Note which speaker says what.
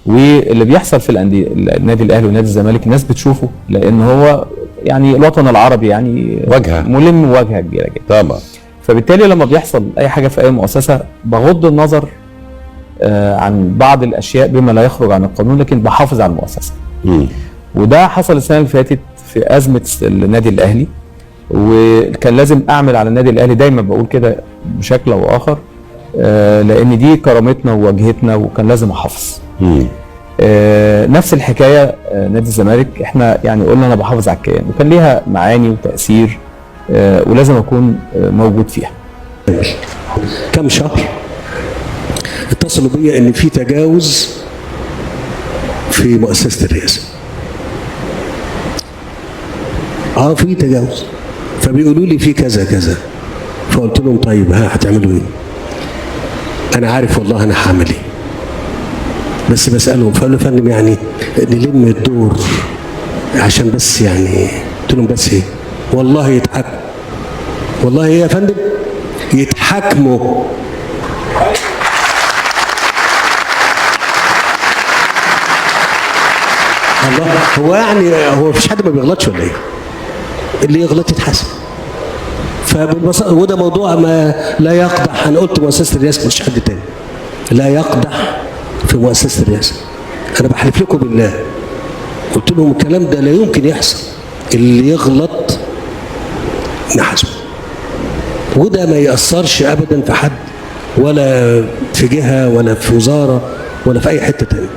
Speaker 1: واللي بيحصل في النادي الاهلي ونادي الزمالك الناس بتشوفه، لان هو يعني الوطن العربي يعني
Speaker 2: واجهه
Speaker 1: ملم واجهه كبيره جدا
Speaker 2: طبعا.
Speaker 1: فبالتالي لما بيحصل اي حاجه في اي مؤسسه بغض النظر عن بعض الاشياء بما لا يخرج عن القانون، لكن بحافظ على المؤسسه. وده حصل السنه اللي فاتت في ازمه النادي الاهلي، وكان لازم اعمل على النادي الاهلي، دايما بقول كده بشكل او اخر، لان دي كرامتنا وواجهتنا وكان لازم احافظ. نفس الحكايه نادي الزمالك، احنا يعني قلنا انا بحافظ على الكيان وكان ليها معاني وتاثير ولازم اكون موجود فيها.
Speaker 3: كم شهر اتصلوا بيا ان في تجاوز في مؤسسه الرئاسه. في تجاوز، فبيقولوا لي في كذا كذا، فقلت لهم طيب هتعملوا ايه؟ انا عارف والله انا هعمل ايه، بس بسالهم. فقالوا يا فندم يعني نلم الدور عشان بس يعني. قلت لهم بس ايه؟ والله يتحكموا. والله ايه يا فندم؟ يتحاكموا. الله، هو يعني هو مفيش حد ما بيغلطش ولا ايه؟ اللي يغلط يتحاسب. وده موضوع ما لا يقدح. انا قلت مؤسسه الرئاسه مش حد تاني، لا يقدح في مؤسسه الرئاسه. انا بحلف لكم بالله، قلت لهم الكلام ده لا يمكن يحصل، اللي يغلط نحاسبه. وده ما يأثرش ابدا في حد، ولا في جهه، ولا في وزاره، ولا في اي حته تانيه.